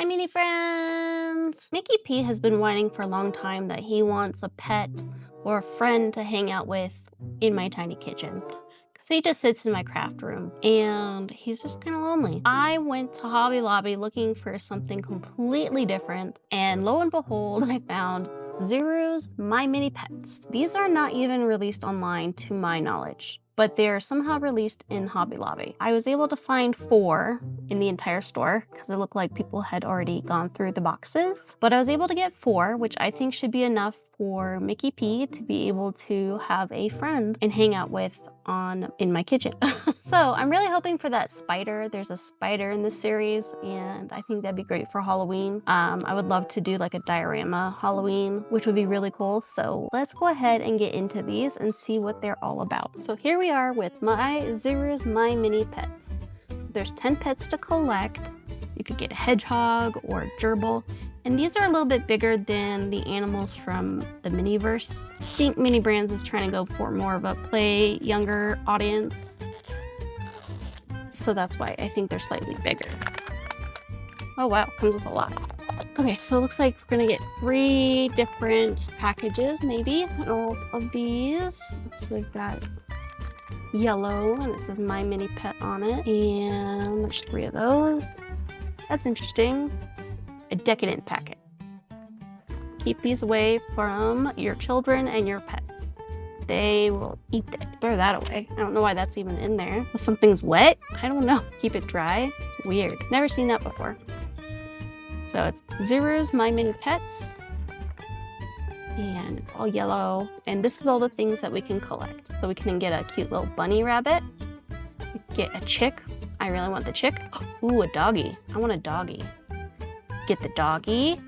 Hi, mini friends! Mcky P has been whining for a long time that he wants a pet or a friend to hang out with in my tiny kitchen. Because he just sits in my craft room and he's just kind of lonely. I went to Hobby Lobby looking for something completely different, and lo and behold, I found Zuru's My Mini Pets. These are not even released online to my knowledge, but they're somehow released in Hobby Lobby. I was able to find 4 in the entire store because it looked like people had already gone through the boxes. But I was able to get 4, which I think should be enough for Mcky P to be able to have a friend and hang out with in my kitchen. So I'm really hoping for that spider. There's a spider in this series and I think that'd be great for Halloween. I would love to do like a diorama Halloween, which would be really cool. So let's go ahead and get into these and see what they're all about. So here we are with Zuru's My Mini Pets. So there's 10 pets to collect. You could get a hedgehog or a gerbil. And these are a little bit bigger than the animals from the Miniverse. I think Mini Brands is trying to go for more of a play, younger audience. So that's why I think they're slightly bigger. Oh wow, comes with a lot. Okay, so it looks like we're gonna get 3 different packages, maybe, all of these. So we've got yellow, and it says My Mini Pet on it. And there's 3 of those. That's interesting. A decadent packet. Keep these away from your children and your pets. They will eat it. Throw that away. I don't know why that's even in there. Well, something's wet? I don't know. Keep it dry? Weird. Never seen that before. So it's Zuru's My Mini Pets. And it's all yellow. And this is all the things that we can collect. So we can get a cute little bunny rabbit. Get a chick. I really want the chick. Ooh, a doggy. I want a doggy. Get the doggy.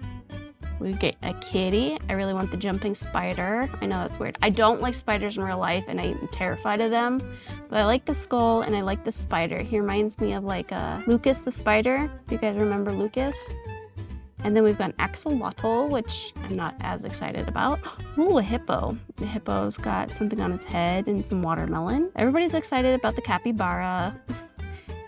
We get a kitty. I really want the jumping spider. I know that's weird. I don't like spiders in real life and I'm terrified of them, but I like the skull and I like the spider. He reminds me of like Lucas the spider. Do you guys remember Lucas? And then we've got an axolotl, which I'm not as excited about. Ooh, a hippo. The hippo's got something on his head and some watermelon. Everybody's excited about the capybara.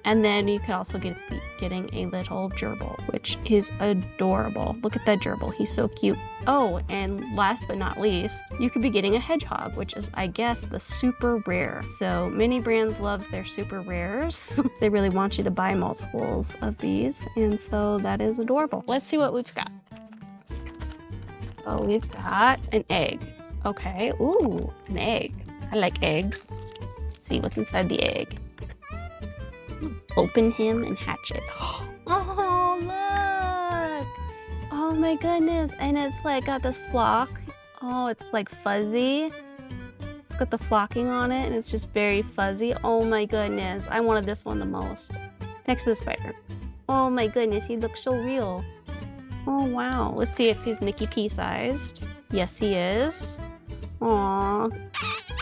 And then you could also be getting a little gerbil, which is adorable. Look at that gerbil, he's so cute. Oh, and last but not least, you could be getting a hedgehog, which is, I guess, the super rare. So Mini Brands loves their super rares. They really want you to buy multiples of these, and so that is adorable. Let's see what we've got. Oh, we've got an egg. Okay, ooh, an egg. I like eggs. Let's see what's inside the egg. Let's open him and hatch it. Oh, look! Oh my goodness. And it's like got this flock. Oh, it's like fuzzy. It's got the flocking on it and it's just very fuzzy. Oh my goodness. I wanted this one the most. Next to the spider. Oh my goodness, he looks so real. Oh wow. Let's see if he's Mcky P sized. Yes, he is. Aww.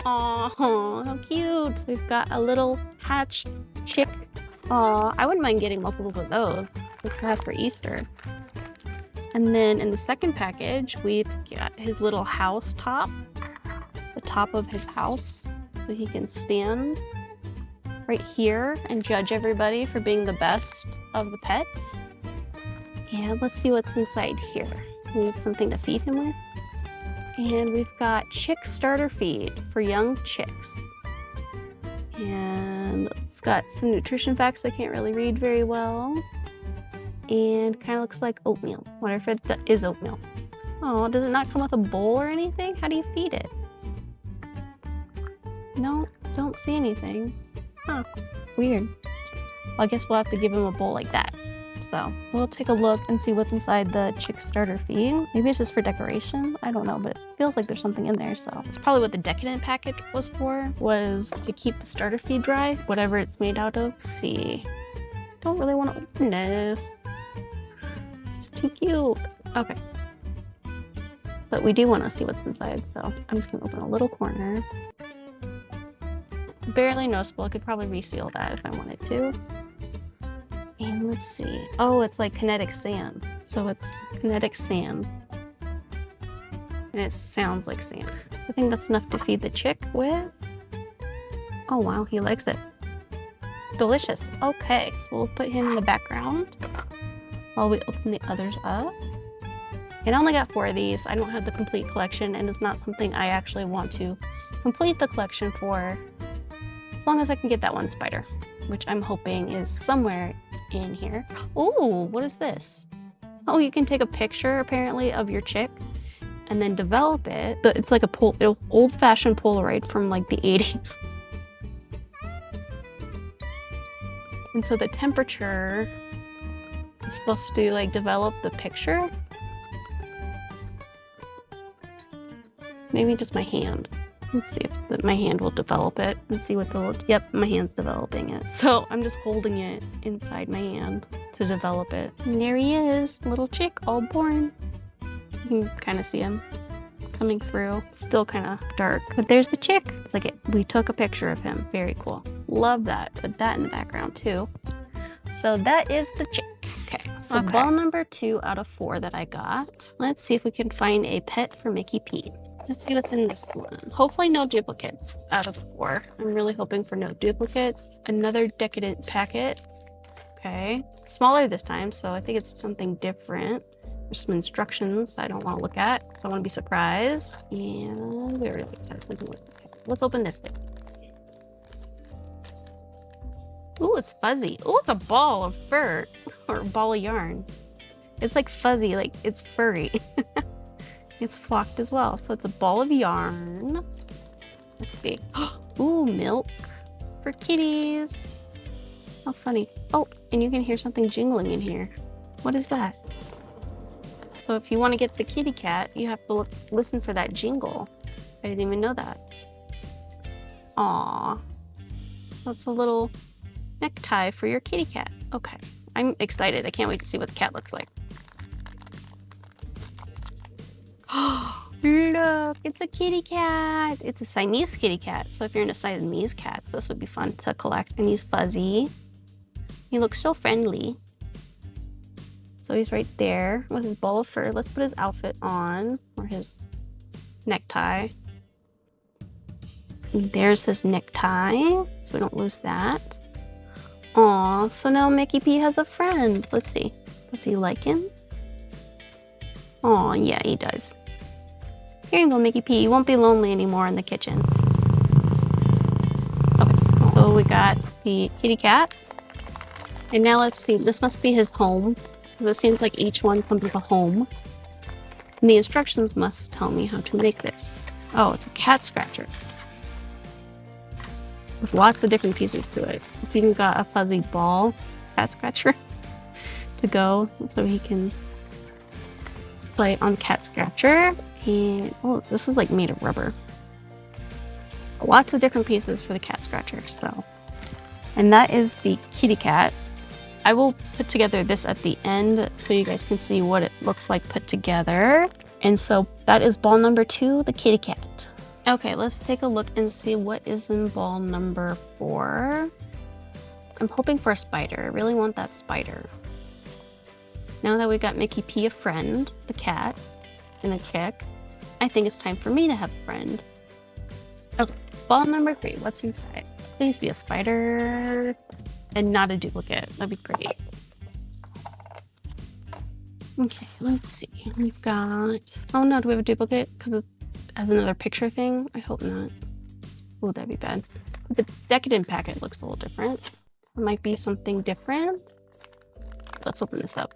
Oh, how cute. So we've got a little hatched chick. Oh, I wouldn't mind getting multiples of those. Let's have for Easter. And then in the second package, we've got his little house top. The top of his house. So he can stand right here and judge everybody for being the best of the pets. And let's see what's inside here. We need something to feed him with. And we've got chick starter feed for young chicks. And it's got some nutrition facts I can't really read very well. And kind of looks like oatmeal. Wonder if it is oatmeal. Oh, does it not come with a bowl or anything? How do you feed it? No, don't see anything. Huh, weird. Well, I guess we'll have to give him a bowl like that. So we'll take a look and see what's inside the chick starter feed. Maybe it's just for decoration. I don't know, but it feels like there's something in there. So it's probably what the decadent package was for, was to keep the starter feed dry, whatever it's made out of. Let's see. Don't really want to open this. It's just too cute. Okay. But we do want to see what's inside. So I'm just gonna open a little corner. Barely noticeable. I could probably reseal that if I wanted to. And let's see. Oh, it's like kinetic sand. So it's kinetic sand. And it sounds like sand. I think that's enough to feed the chick with. Oh wow, he likes it. Delicious. Okay, so we'll put him in the background. while we open the others up. And I only got 4 of these. I don't have the complete collection, and it's not something I actually want to complete the collection for, as long as I can get that one spider, which I'm hoping is somewhere in here. Oh, what is this? Oh, you can take a picture apparently of your chick and then develop it. It's like a old-fashioned Polaroid from like the 80s. And so the temperature is supposed to like develop the picture. Maybe just my hand. Let's see if my hand will develop it and see what yep, my hand's developing it. So I'm just holding it inside my hand to develop it. And there he is, little chick, all born. You can kind of see him coming through. Still kind of dark, but there's the chick. It's like we took a picture of him. Very cool. Love that. Put that in the background too. So that is the chick. Okay, so ball number 2 out of 4 that I got. Let's see if we can find a pet for Mcky P. Let's see what's in this one. Hopefully no duplicates out of 4. I'm really hoping for no duplicates. Another decadent packet. Okay, smaller this time, so I think it's something different. There's some instructions I don't want to look at, because I want to be surprised. And we already looked at something. Okay, let's open this thing. Ooh, it's fuzzy. Ooh, it's a ball of fur, or a ball of yarn. It's like fuzzy, like it's furry. It's flocked as well, so it's a ball of yarn. Let's see. Ooh, milk for kitties. How funny. Oh, and you can hear something jingling in here. What is that? So if you want to get the kitty cat, you have to listen for that jingle. I didn't even know that. Aww. That's a little necktie for your kitty cat. Okay, I'm excited. I can't wait to see what the cat looks like. Look, it's a kitty cat. It's a Siamese kitty cat. So if you're into Siamese cats, this would be fun to collect. And he's fuzzy. He looks so friendly. So he's right there with his ball of fur. Let's put his outfit on, or his necktie. And there's his necktie, so we don't lose that. Aw, so now Mcky P has a friend. Let's see. Does he like him? Aw, yeah, he does. Here you go, Mcky P. You won't be lonely anymore in the kitchen. Okay, so we got the kitty cat. And now let's see. This must be his home. Because it seems like each one comes with a home. And the instructions must tell me how to make this. Oh, it's a cat scratcher. With lots of different pieces to it. It's even got a fuzzy ball cat scratcher to go. So he can play on cat scratcher. And oh, this is like made of rubber. Lots of different pieces for the cat scratcher. So, and that is the kitty cat. I will put together this at the end so you guys can see what it looks like put together. And so that is ball number 2, the kitty cat. Okay, let's take a look and see what is in ball number 4. I'm hoping for a spider. I really want that spider. Now that we got Mcky P a friend, the cat, and a chick, I think it's time for me to have a friend. Okay, ball number 3, what's inside? Please be a spider and not a duplicate. That'd be great. Okay, let's see. We've got, oh no, do we have a duplicate? Because it has another picture thing? I hope not. Oh, that'd be bad. The decadent packet looks a little different. It might be something different. Let's open this up.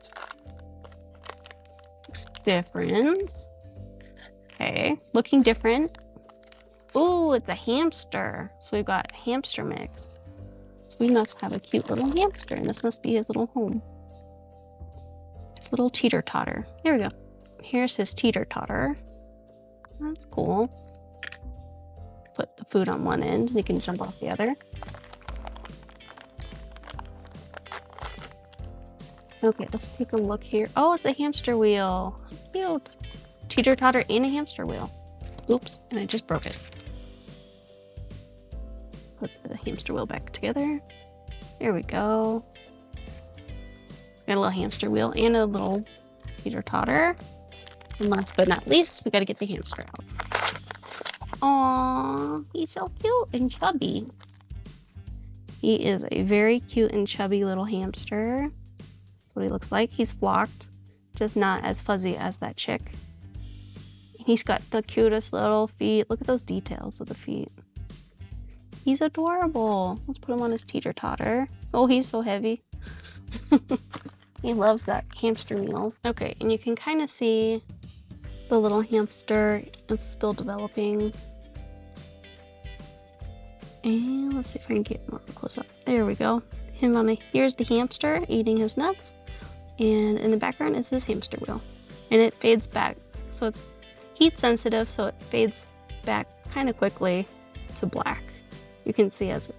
Looks different. Okay, looking different. Oh, it's a hamster. So we've got hamster mix. So we must have a cute little hamster, and this must be his little home. His little teeter-totter. There we go. Here's his teeter-totter. That's cool. Put the food on one end, and he can jump off the other. Okay, let's take a look here. Oh, it's a hamster wheel. Cute. Teeter-totter and a hamster wheel. Oops, and I just broke it. Put the hamster wheel back together. There we go. Got a little hamster wheel and a little teeter-totter. And last but not least, we gotta get the hamster out. Aww, he's so cute and chubby. He is a very cute and chubby little hamster. So what he looks like. He's flocked, just not as fuzzy as that chick. He's got the cutest little feet. Look at those details of the feet. He's adorable. Let's put him on his teeter-totter. Oh, he's so heavy. He loves that hamster meal. Okay, and you can kind of see the little hamster is still developing. And let's see if I can get more close up. There we go. Here's the hamster eating his nuts. And in the background is his hamster wheel. And it fades back. So it's heat sensitive, so it fades back kind of quickly to black. You can see as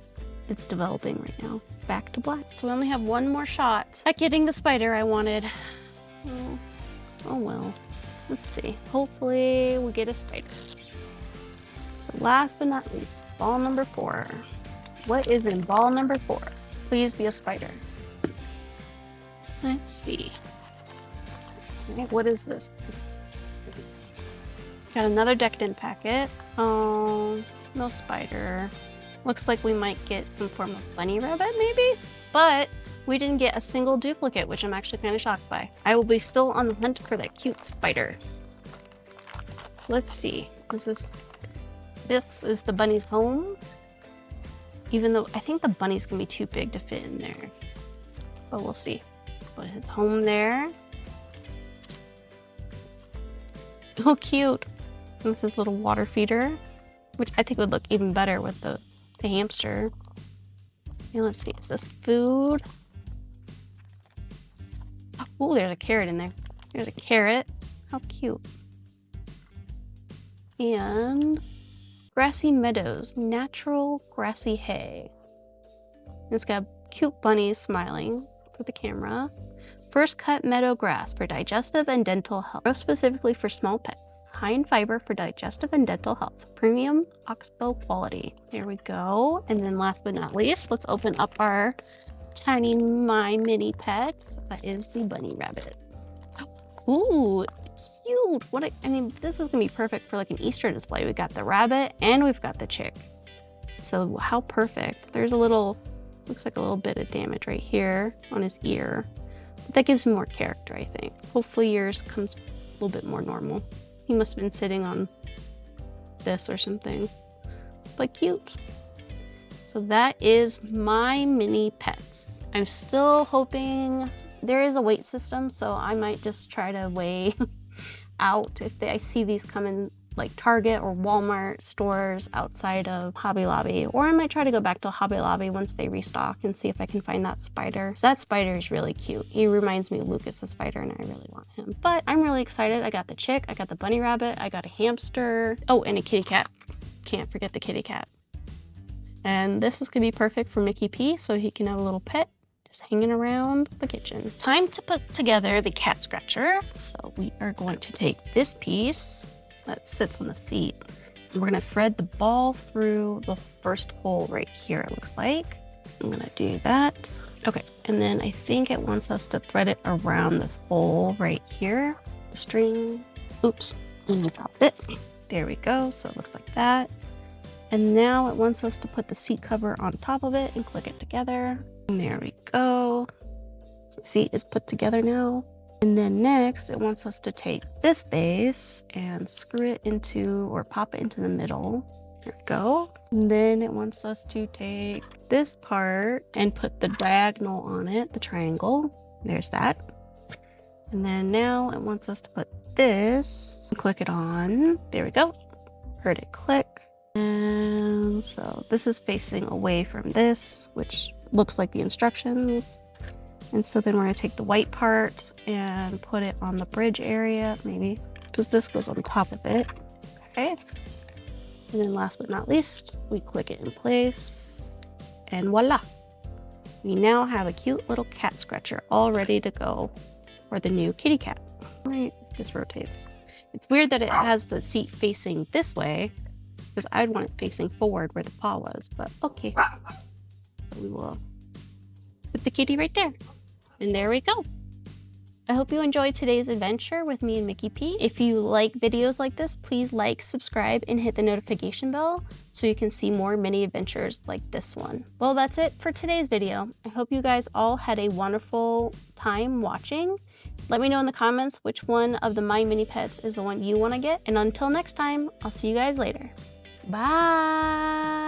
it's developing right now. Back to black. So we only have one more shot at getting the spider I wanted. Oh well. Let's see. Hopefully we get a spider. So last but not least, ball number 4. What is in ball number 4? Please be a spider. Let's see. Okay, what is this? Got another decadent packet. Oh, no spider. Looks like we might get some form of bunny rabbit maybe? But we didn't get a single duplicate, which I'm actually kind of shocked by. I will be still on the hunt for that cute spider. Let's see. This is the bunny's home. Even though I think the bunny's gonna be too big to fit in there. But we'll see. Put his home there. Oh, cute. This is little water feeder, which I think would look even better with the hamster. And let's see, is this food? Oh, there's a carrot in there. There's a carrot. How cute. And grassy meadows, natural grassy hay. It's got cute bunnies smiling for the camera. First cut meadow grass for digestive and dental health. Grow specifically for small pets. High in fiber for digestive and dental health. Premium oxbow quality. There we go. And then last but not least, let's open up our tiny My Mini Pet. That is the bunny rabbit. Ooh, cute. I mean, this is gonna be perfect for like an Easter display. We got the rabbit and we've got the chick. So how perfect. There's looks like a little bit of damage right here on his ear. But that gives him more character, I think. Hopefully yours comes a little bit more normal. He must have been sitting on this or something, but cute. So that is My Mini Pets. I'm still hoping there is a weight system, so I might just try to weigh out if I see these come in like Target or Walmart stores outside of Hobby Lobby, or I might try to go back to Hobby Lobby once they restock and see if I can find that spider. So that spider is really cute. He reminds me of Lucas the spider and I really want him. But I'm really excited. I got the chick, I got the bunny rabbit, I got a hamster. Oh, and a kitty cat. Can't forget the kitty cat. And this is gonna be perfect for Mcky P, so he can have a little pet just hanging around the kitchen. Time to put together the cat scratcher. So we are going to take this piece that sits on the seat. We're gonna thread the ball through the first hole right here, it looks like. I'm gonna do that. Okay, and then I think it wants us to thread it around this hole right here. The string, oops, and I dropped it. There we go, so it looks like that. And now it wants us to put the seat cover on top of it and click it together. And there we go. So the seat is put together now. And then next, it wants us to take this base and screw it into, or pop it into the middle. There we go. And then it wants us to take this part and put the diagonal on it, the triangle. There's that. And then now it wants us to put this, and click it on. There we go. Heard it click. And so this is facing away from this, which looks like the instructions. And so then we're gonna take the white part and put it on the bridge area, maybe, because this goes on top of it. Okay. And then last but not least, we click it in place and voila. We now have a cute little cat scratcher all ready to go for the new kitty cat. All right, this rotates. It's weird that it has the seat facing this way, because I'd want it facing forward where the paw was, but okay. So we will put the kitty right there. And there we go. I hope you enjoyed today's adventure with me and Mcky P. If you like videos like this, please like, subscribe, and hit the notification bell so you can see more mini adventures like this one. Well, that's it for today's video. I hope you guys all had a wonderful time watching. Let me know in the comments which one of the My Mini Pets is the one you want to get. And until next time, I'll see you guys later. Bye!